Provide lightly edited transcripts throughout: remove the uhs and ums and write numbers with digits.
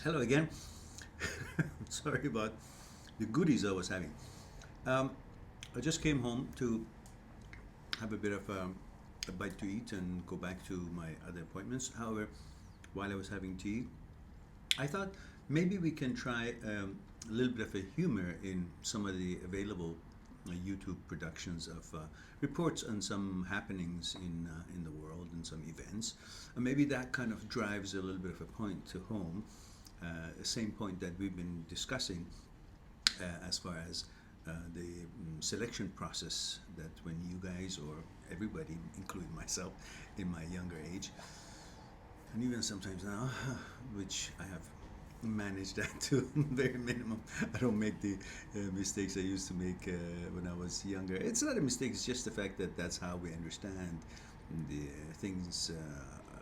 Hello again. Sorry about the goodies I was having. Um, I just came home to have a bit of a bite to eat and go back to my other appointments. However, while I was having tea, I thought maybe we can try a little bit of a humor in some of the available YouTube productions of reports on some happenings in the world and some events. And maybe that kind of drives a little bit of a point to home, the same point that we've been discussing as far as the selection process, that when you guys or everybody, including myself in my younger age, and even sometimes now, which I have managed that to very minimum. I don't make the mistakes I used to make when I was younger. It's not a mistake. It's just the fact that that's how we understand the things.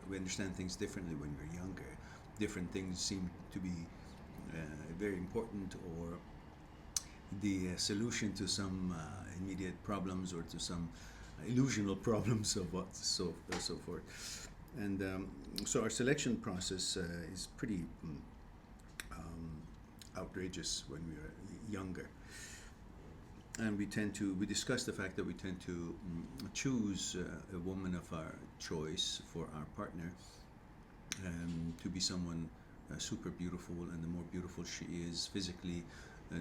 We understand things differently when we're younger. Different things seem to be very important, or the solution to some immediate problems, or to some illusional problems of what so forth. And so our selection process is pretty outrageous when we are younger. And we discuss the fact that we tend to choose a woman of our choice for our partner, to be someone super beautiful, and the more beautiful she is physically,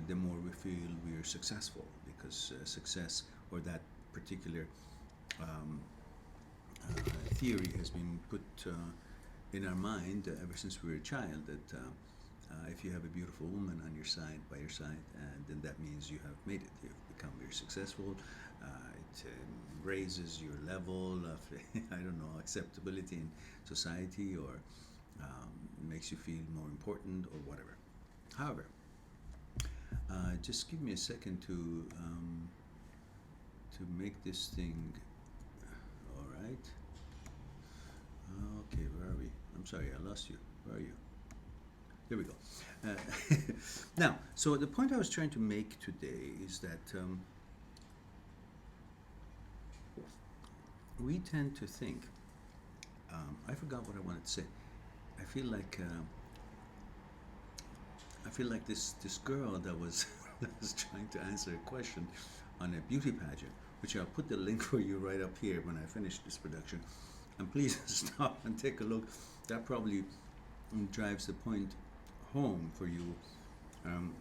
the more we feel we are successful, because success, or that particular um, theory, has been put in our mind ever since we were a child, that if you have a beautiful woman on your side, by your side, then that means you have made it. You've become very successful. It raises your level of, I don't know, acceptability in society, or makes you feel more important, or whatever. However, just give me a second to make this thing. All right. Okay, where are we? I'm sorry, I lost you. Where are you? There we go. Uh, now, so the point I was trying to make today is that we tend to think. I forgot what I wanted to say. I feel like this girl that was that was trying to answer a question on a beauty pageant, which I'll put the link for you right up here when I finish this production. And please stop and take a look. That probably drives the point home for you, um,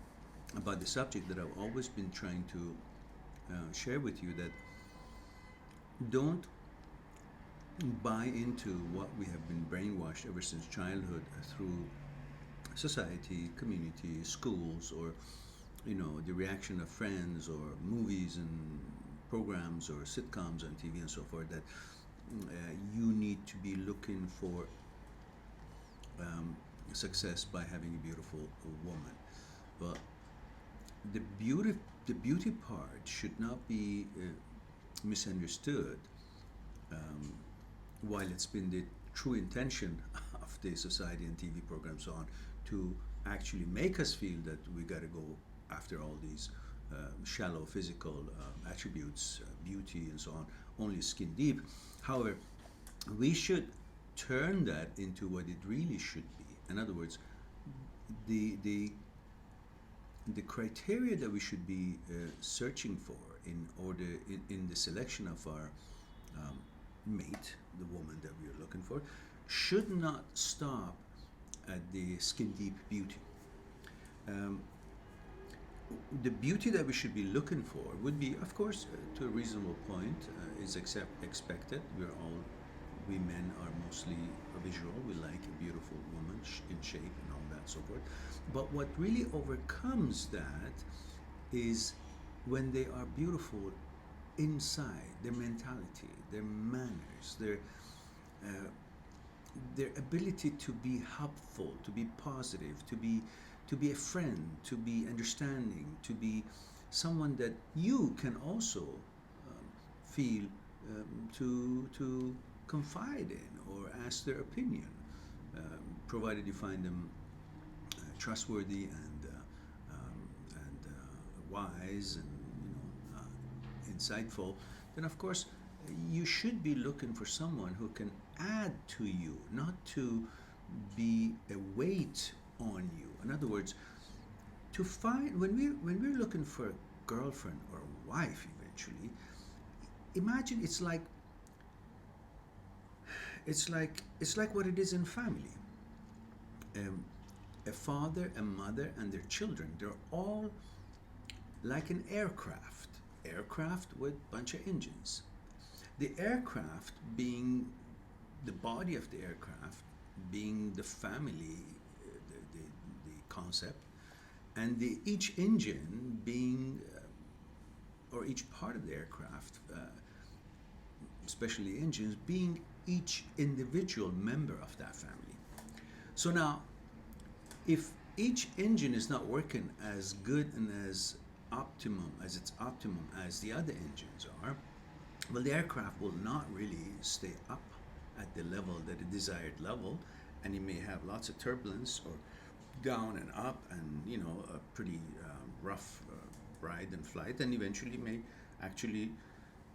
about the subject that I've always been trying to share with you, that don't buy into what we have been brainwashed ever since childhood, through society, community, schools, or the reaction of friends, or movies and programs, or sitcoms on TV and so forth, that you need to be looking for success by having a beautiful woman. But the beauty the beauty part should not be misunderstood, um, while it's been the true intention of the society and TV programs, so on, to actually make us feel that we got to go after all these shallow physical attributes, beauty, and so on, only skin deep. However, we should turn that into what it really should be. In other words, the the the criteria that we should be searching for in order in the selection of our um, mate, the woman that we are looking for, should not stop at the skin deep beauty. Um, the beauty that we should be looking for would be, of course, to a reasonable point, is expected. We men are mostly visual. We like a beautiful woman in shape and all that, so forth. But what really overcomes that is when they are beautiful inside, their mentality, their manners, uh, their ability to be helpful, to be positive, to be a friend, to be understanding, to be someone that you can also feel to confide in, or ask their opinion, provided you find them trustworthy and wise, and insightful. Then of course you should be looking for someone who can add to you, not to be a weight on you. In other words, to find when we're looking for a girlfriend or a wife eventually, imagine it's like what it is in family. Um, a father, a mother, and their children. They're all like an aircraft with a bunch of engines. The aircraft being the body of the aircraft, being the family, the concept, and each engine being, or each part of the aircraft, especially engines, being each individual member of that family. So now, if each engine is not working as good and as optimum as the other engines are, well, the aircraft will not really stay up at the level, that the desired level, and you may have lots of turbulence or down and up, and a pretty rough ride and flight, and eventually may actually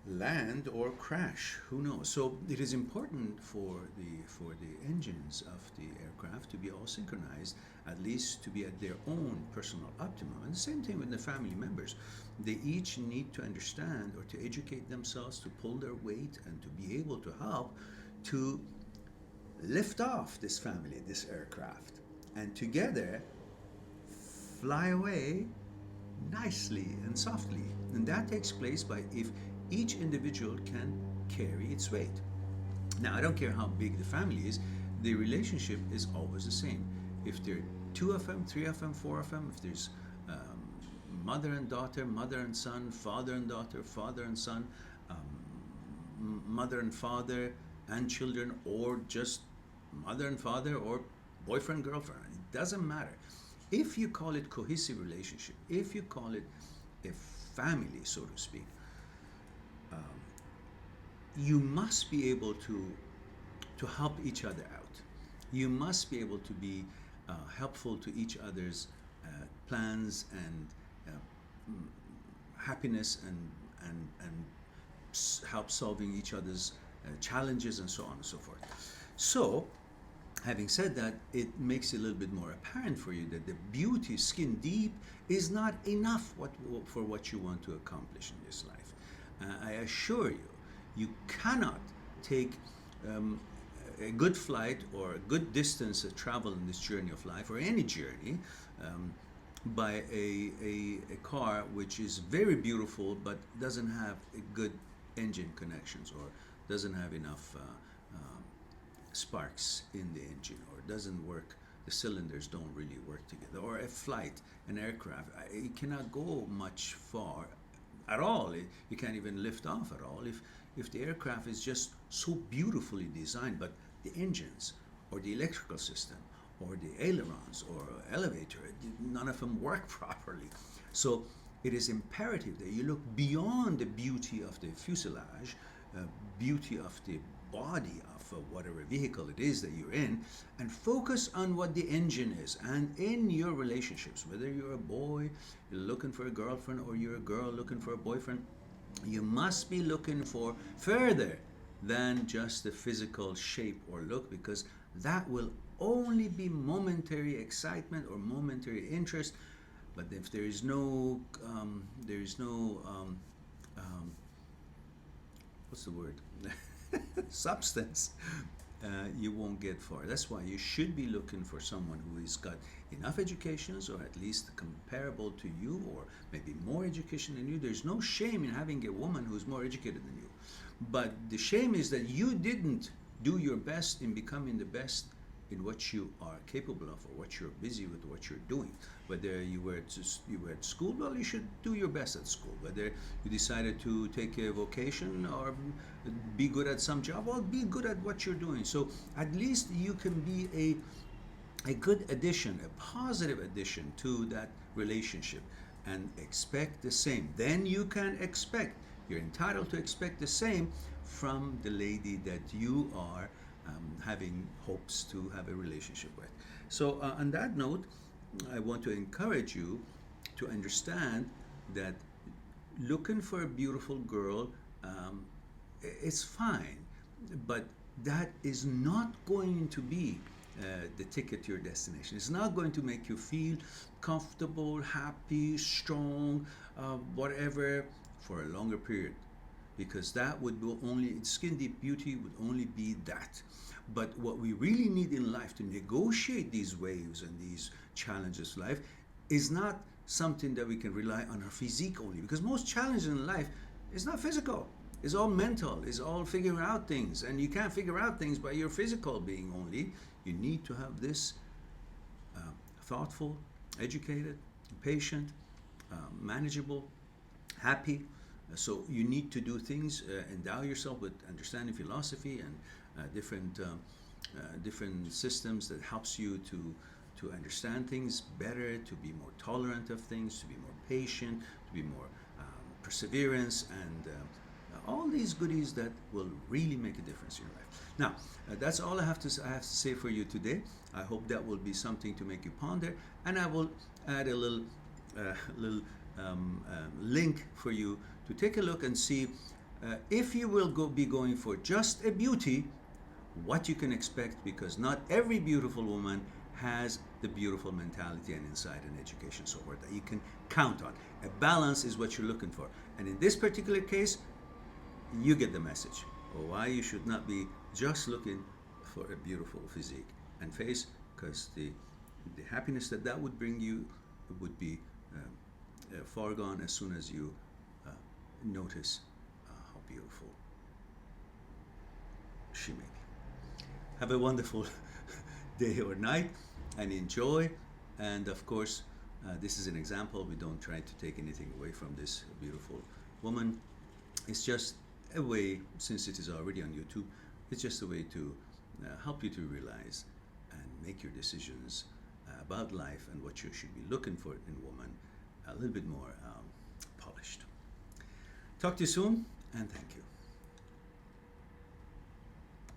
land or crash. Who knows? So it is important for the engines of the aircraft to be all synchronized, at least to be at their own personal optimum. And the same thing with the family members. They each need to understand or to educate themselves to pull their weight and to be able to help to lift off this family, this aircraft, and together fly away nicely and softly. And that takes place by if each individual can carry its weight. Now, I don't care how big the family is, the relationship is always the same. If there are two of them, three of them, four of them, if there's mother and daughter, mother and son, father and daughter, father and son, mother and father and children, or just mother and father, or boyfriend, girlfriend, it doesn't matter. If you call it cohesive relationship, if you call it a family, so to speak, you must be able to help each other out. You must be able to be helpful to each other's plans and happiness, and help solving each other's challenges, and so on and so forth. So, having said that, it makes it a little bit more apparent for you that the beauty, skin deep, is not enough for what you want to accomplish in this life. I assure you, you cannot take a good flight or a good distance of travel in this journey of life, or any journey, by a car which is very beautiful but doesn't have a good engine connections, or doesn't have enough sparks in the engine, or doesn't work, the cylinders don't really work together. Or a flight, an aircraft, it cannot go much far at all. You can't even lift off at all if the aircraft is just so beautifully designed, but the engines or the electrical system or the ailerons or elevator, none of them work properly. So it is imperative that you look beyond the beauty of the fuselage, beauty of the body of whatever vehicle it is that you're in, and focus on what the engine is. And in your relationships, whether you're a boy looking for a girlfriend, or you're a girl looking for a boyfriend, you must be looking for further than just the physical shape or look, because that will only be momentary excitement or momentary interest. But if there is no what's the word? Substance, you won't get far. That's why you should be looking for someone who has got enough educations, or at least comparable to you, or maybe more education than you. There's no shame in having a woman who's more educated than you. But the shame is that you didn't do your best in becoming the best in what you are capable of, or what you're busy with, what you're doing. Whether you were at school, well, you should do your best at school. Whether you decided to take a vocation or be good at some job, well, be good at what you're doing. So at least you can be a good addition, a positive addition to that relationship, and expect the same. Then you can expect, you're entitled to expect the same from the lady that you are having hopes to have a relationship with. So on that note, I want to encourage you to understand that looking for a beautiful girl is fine, but that is not going to be the ticket to your destination. It's not going to make you feel comfortable, happy, strong, whatever, for a longer period, because that would be only, skin deep beauty would only be that. But what we really need in life to negotiate these waves and these challenges of life is not something that we can rely on our physique only, because most challenges in life is not physical. It's all mental. It's all figuring out things, and you can't figure out things by your physical being only. You need to have this thoughtful, educated, patient, manageable, happy. So you need to do things, endow yourself with understanding philosophy and different systems that helps you to understand things better, to be more tolerant of things, to be more patient, to be more perseverance, and all these goodies that will really make a difference in your life. Now, that's all I have to say for you today. I hope that will be something to make you ponder, and I will add a little link for you to take a look and see if you will be going for just a beauty, what you can expect, because not every beautiful woman has the beautiful mentality and insight and education so forth that you can count on. A balance is what you're looking for, and in this particular case, you get the message of why you should not be just looking for a beautiful physique and face, because the happiness that would bring you would be far gone as soon as you notice how beautiful she may be. Have a wonderful day or night and enjoy. And of course, this is an example. We don't try to take anything away from this beautiful woman. It's just a way, since it is already on YouTube, it's just a way to help you to realize and make your decisions about life and what you should be looking for in a woman a little bit more polished. Talk to you soon, and thank you.